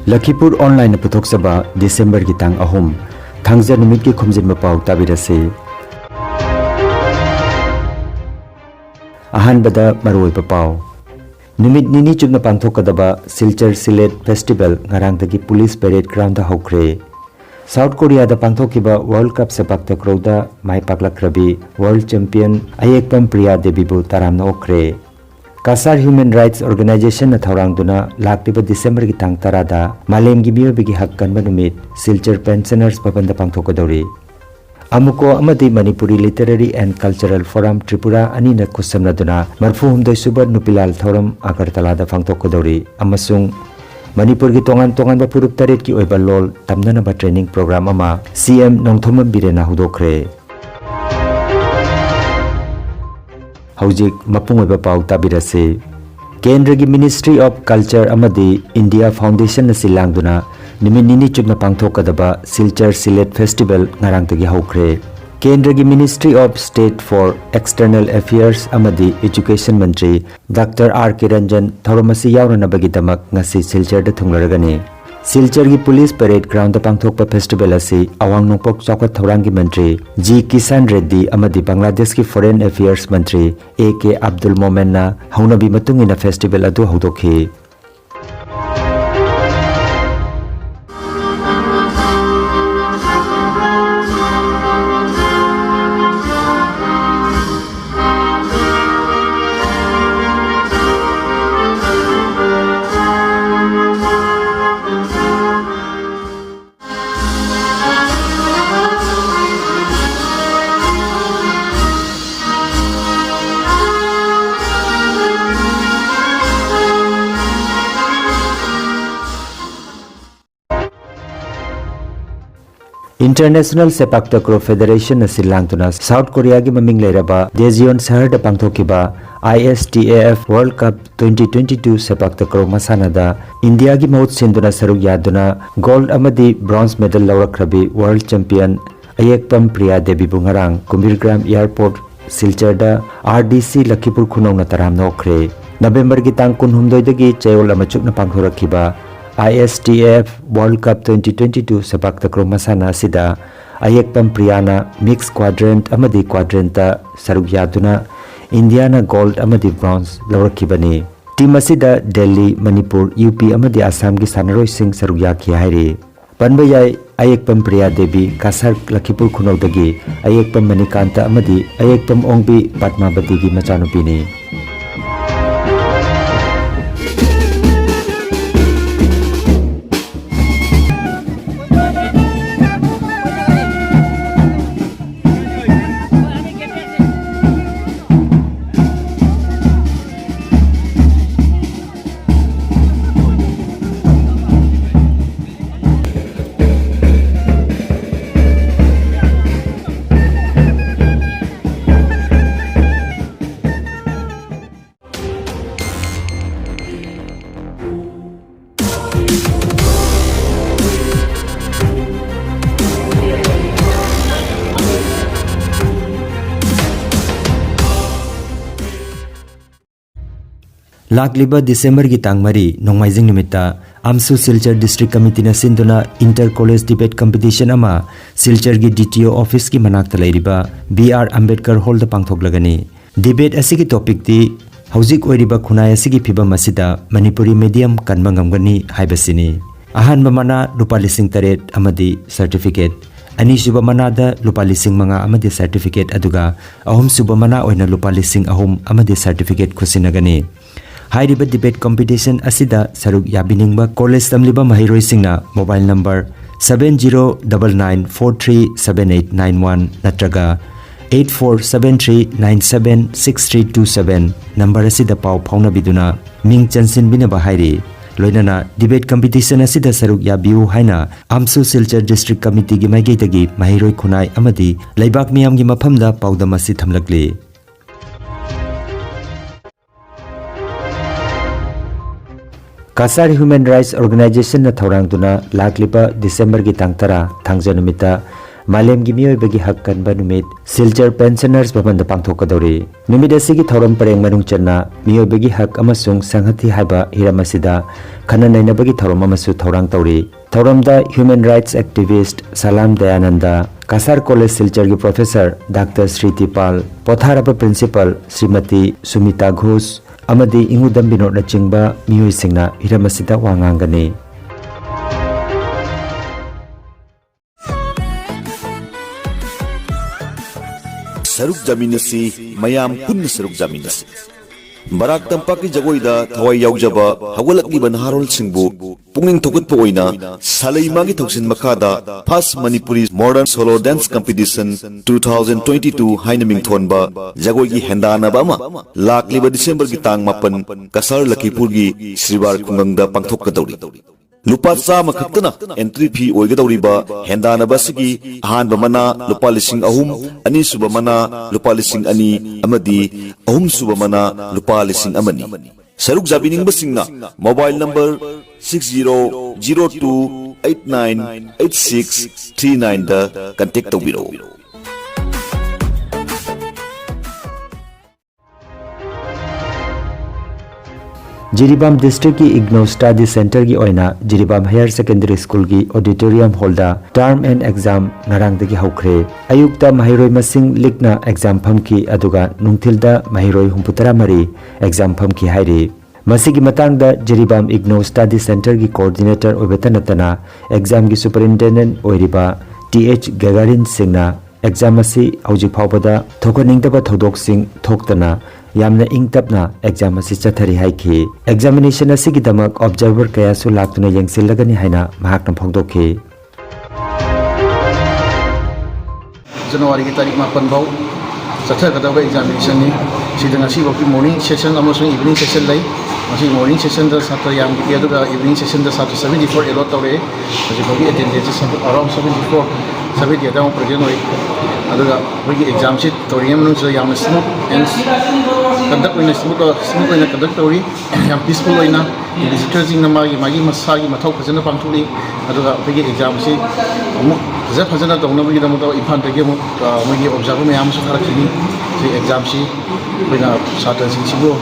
Lakhipuronline puthokchaba December gi tang ahum thangja numit ki Khomjinba Pao tabirase ahanbada maroiba Pao numit nini chupna pangthokadaba Silchar Silet Festival ngarang dagi police parade ground da hokre South Korea da pangthokiba World Cup sepak takraw da mai paklakrabi World Champion Ayekpam Priya Devi bu taramna okre Kasar Human Rights Organization na thaurang duna laktiba December gi tang tarada malem gi biyo bigi hak kanba numit Silchar Pensioners Bhavan da pangthokadori Amuko amadi Manipuri Literary and Cultural Forum Tripura ani na kusamna duna marfu humdoi suba nupilal thoram Agartala da pangthokadori amasung Manipur gi tongan ba purup taret ki oiba lol tamnana ba training program ama CM Nongthoma Birena hudokre Haujik mapung oiba Pao tabirase Kendra gi Ministry of Culture amadi India Foundation na silangduna nimit nini chupna pangthokadaba Silchar Silet Festival ngarang tagi hokre Kendra gi Ministry of State for External Affairs amadi Education Mantri Dr. R. Kiranjan Thauromasi yaurana bagidamak ngasi Silchar da thunglaragani Silchar gi Police Parade Ground da pangthokpa festival asi awang nongpok chawkat thorang gi Mantri G. Kisan Reddy amadi Bangladesh ki Foreign Affairs Mantri A.K. Abdul Momen na haunabi matungina festival adu haudokhi International Sepak Takraw Federation na silangtuna South Korea gi maming leiraba Daejeon shahar da pangthokiba ISTAF World Cup 2022 Sepak Takraw masana da India gi mahut sinduna saruk yaduna gold amadi bronze medal lawrakrabi World Champion Ayekpam Priya Devi bungarang Kumbirgram Airport Silchar da RDC Lakhipur khunong na taram nokre November gi tang kunhumdoi dagi chayol amachuk na pangthorakiba ISTAF World Cup 2022 Sepak Takraw masana sida Ayekpam Priyana Mixed Quadrant amadi Quadrant saruk yaduna India na gold amadi bronze lawrakibani team asida Delhi Manipur UP amadi Assam gi sanaroi sing saruk yakhi hairi panba yai Ayekpam Priya Devi Kasar Lakhipur khunodagi Ayekpam Manikanta amadi Ayekpam Ongbi Padmavati gi machanupini Lakliba December gi tangmari nongmaijing nimita Amsu Silchar District Committee na sinduna Inter College Debate Competition ama Silchar gi DTO office ki manakta leiriba BR Ambedkar Hall da pangthoklagani debate asigi topic ti haujik oiriba khunai asigi phibam asida Manipuri medium kanba ngamgani haibasini ahanba mana rupa lising taret amadi certificate ani suba mana da lupa lising manga amadi certificate aduga ahum suba mana oina lupa lising ahum amadi certificate khusinagani Hairiba debate competition asida saruk yabiningba college tamliba mahiroi singna mobile number 7099437891 natraga 8473976327 number asida pau phauna biduna ming chansin bina bahairi loinana debate competition asida saruk yabiu haina Amsu Silchar District Committee gi maigei tagi mahiroi khunai amadi leibak miyam gi maphamda paudamasi thamlakli Kasar Human Rights Organization na thaurang duna laklipa December gi tangtara thangja numita Malemgi Miyoibagi Hak Kanba Numit Silchar Pensioners Bhavan da Pangthokadori Numit asigi thorom pareng manung channa Miyoibagi Hak amasung Sanghati haiba hiram asida khana nainabagi thorom amasu thorang tauri Thoramda Human Rights Activist Salam Dayananda Kasar College Silchar gi Professor Dr. Sriti Pal Potharaba Principal Srimati Sumita Ghosh amadi Ingudam Binod na chingba miyoi singna hiram asida wangangani Saruk Jaminasi, Mayam Kun Saruk Jaminasi. Barak Tampak ki jagoida thawai yaujaba hawalakli ban Harol Singbu punging thogut poina salai magi thoksin makada first Manipuri modern solo dance competition 2022 hainaming thonba jagoi gi hendana bama lakli ba December gi tang mapan kasar Lakhipur gi Sribar Khungangda pangthok kadori Lupa sama khaktana entry fee oigadoriba hendana basigi ahan bamana lupa lising ahum ani suba mana lupa lising ani amadi ahum suba mana lupa lising amani saruk jabining basingna mobile number 6002898639 da contact tawbiro Jiribam District ki Igno Study Center ki oina Jiribam Higher Secondary School ki Auditorium Hall da Term and Exam ngarang dagi haukre ayukta mahiroi masing likna exam phamki aduga nungthilda mahiroi humputara mari exam phamki hairi masigi matangda Jiribam Igno Study Center ki coordinator obetanatana exam ki superintendent oiriba TH Gagarin Singna exam asi hojik phawbada thokaningdaba thodok sing thoktana yamna ingtapna exam asi chathari haiki examination asi ki damak observer kaya su laktuna yengsilagani haina mahakna phongdokhi January ki tarik 8 bau chathagadawa examination ni sidanga si boki morning session amasung evening session lai masi morning session da satra yam ki aduga evening session da satra 74 allot tawre masi boki attendance around 74 sabidi da present hoi aduga boki exam sheet toriam nu so yam smooth and conduct in smooth in conduct tori yam peaceful oina visitors in magi masagi mathau phajana pangthuli aduga boki exam sheet amuk zap phajana dongna boki da moto infant ge mo mogi observe me am so thara khini si exam si boina satra si sibo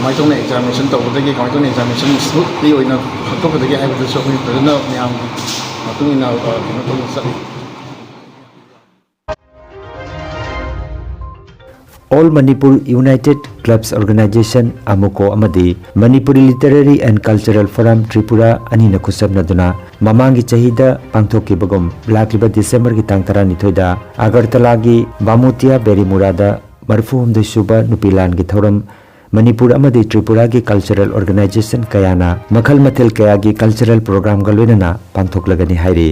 mai tong examination tawdagi mai tong examination smoothly oina thotokadagi aibu so khini phajana me am matungina kino tong sari All Manipur United Clubs Organization Amuko Amadi Manipuri Literary and Cultural Forum Tripura Anina Kusabnaduna Mamangi Chahida Pangthoki Bagum Lakliba December ki tang 12 da Agartala gi Bamutia Berimurada Marfuhum de Suba Nupilan gi Thoram Manipur Amadi Tripura gi Cultural Organization Kayana Makhal Mathil Kaya gi Cultural Program galwenana Pangthoklagani hairi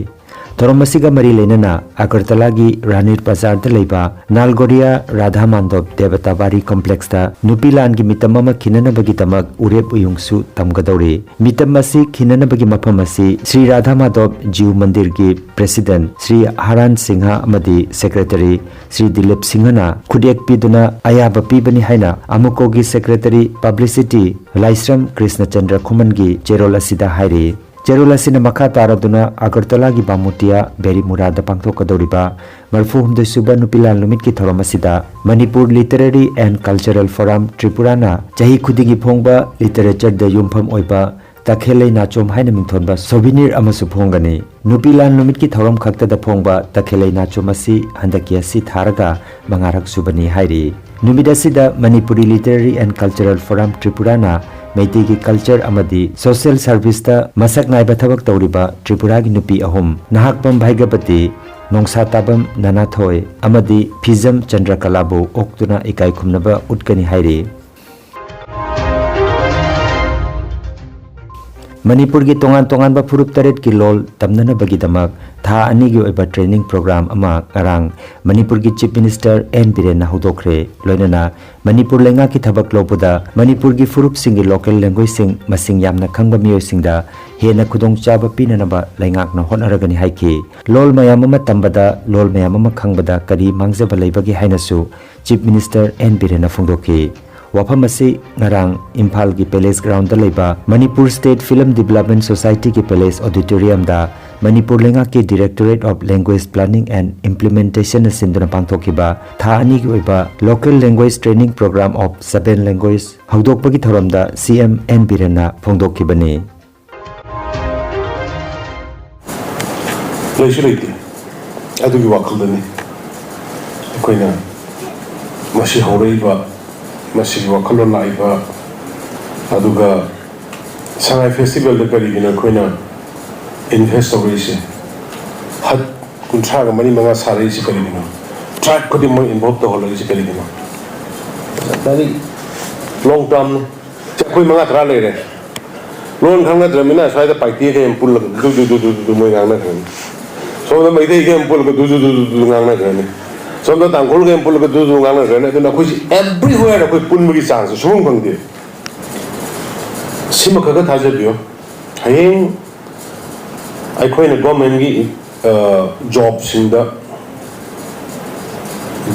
Thoromasiga Mari Lenana Agartala gi Ranir Bazar da leiba Nalgoria Radha Mandop Devata Bari Complex da Nupilan gi mitamama khinana bagi tamak urep uyungsu tamgadori mitamasi khinana bagi maphamasi Sri Radha Madhop Jiu Mandir gi President Sri Haran Singha amadi Secretary Sri Dilip Singhana khudek piduna ayaba pibani haina amuko gi Secretary Publicity Laisram Krishna Chandra Khuman gi Cherola sida hairi Cherolasina makha taraduna Agartala gi Bamutia Berimurada pangthokadoriba marfu humde suba nupilan lumit ki thoromasida Manipur Literary and Cultural Forum Tripurana chahi khudigi phongba literature da yumpham oiba takhelei nachom haina mingthonba souvenir amasu phongani nupilan lumit ki thorom khakta da phongba takhelei nachom asi handaki asi tharaga mangarak subani hairi numidasida Manipuri Literary and Cultural Forum Tripurana Meiti ki culture amadi social service ta masak naiba thabak tawriba Tripura gi nupi ahum nahakpam bhaigapati nongsa tabam nanathoi amadi Phizam Chandrakalabu oktuna ikai khumnaba utkani hairi Manipur gi tongan ba furup taret ki lol tamnana bagi damak tha ani gi oiba training program ama arang Manipur gi Chief Minister N Biren hudokre loinana Manipur lenga ki thabak lobuda Manipur gi furup singi local language sing masing yamna khangba miyo singda hena khudong chaba pinanaba lengak na honaragani haiki lol mayam ama tambada lol mayam ama khangbada kari mangjaba leibagi hainasu Chief Minister N Biren phongdoki Wapamasi ngarang Imphal ki Palace Ground da leiba Manipur State Film Development Society ki Palace Auditorium da Manipur Lengaki Directorate of Language Planning and Implementation asinduna pangthokiba tha ani gi oiba local language training program of 7 language hawdokpagi thoramda CM N Birena phongdokkibani Legislate adugi wakhaldani koina masi horaiba masi wakhalon laiba aduga Sangai festival da karigina koina invest awayse had kuntraga mani manga sarai si karigina track kodi mo involved to holai si karigina dari long term koi manga tra lere lon khanga dramina sai da paiti ke empul du mo ngana kan so da mai dei ke empul ko du ngana kan so da tangkol ke empul ko du ngana kan da ko everywhere ko pun mi chance sung phang de sima kaga thajabyo hayeng aikoina government gi job sinda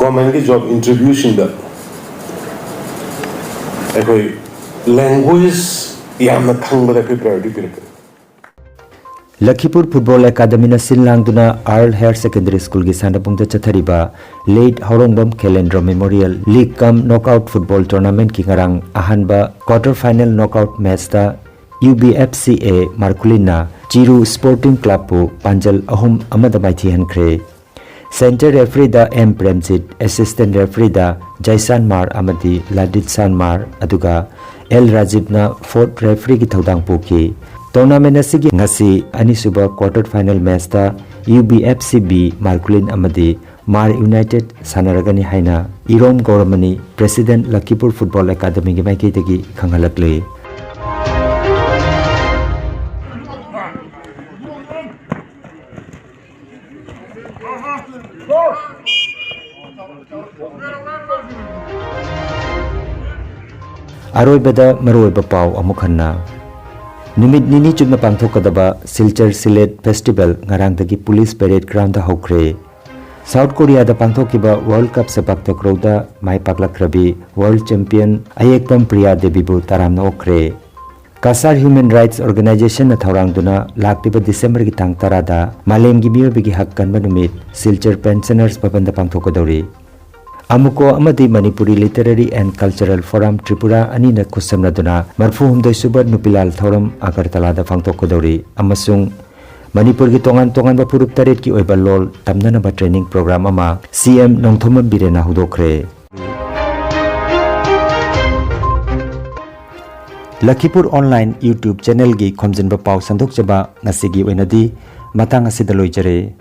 government gi job interview sinda aikoi language yamna thangba da priority pirka Lakhipur Football Academy na sinlangduna Earl Higher Secondary School gi sanapungta chathariba late Horongbam Kelendro Memorial League Cum Knockout Football Tournament ki ngarang ahanba quarter final knockout match da UBFCA Markulina Chiru Sporting Club pu Panjal ahum amada maithi hankre Center referee da M Premjit assistant referee da Jaisan Mar amadi Ladit Sanmar aduga L Rajiv na fourth referee ki thodang puki Tournament asigi ngasi anisuba quarter final match da UBFCB Markulin amadi Mar United sanaragani haina Irom Gauramani President Lakhipur Football Academy gi maiki tegi khanghalakle Aroibada maroiba pau amukhanna Numit nini chupna pangthokadaba Silchar Silet Festival ngarang dagi police parade ground da hokre South Korea da pangthokiba World Cup sepak takraw da mai paklakrabi World Champion Ayekpam Priya Devi bu taramna okre Kasar Human Rights Organization na thaurangduna laktiba December gi tang tarada malem gi miyo bigi hakkan manumit Silchar Pensioners Bhavan da pangthokadori Amuko amadi Manipuri Literary and Cultural Forum Tripura anina kusamraduna marfu humdoi subar nupilal thoram Agartala da phangtokkodori amasung Manipur gi tongan ba purup taret ki oiba lol tamnana ba training program ama CM Nongthomam Birena hudokre Lakhipur Online YouTube channel gi Khomjinba Pao sandok jaba ngasigi oinadi matang asidaloi jare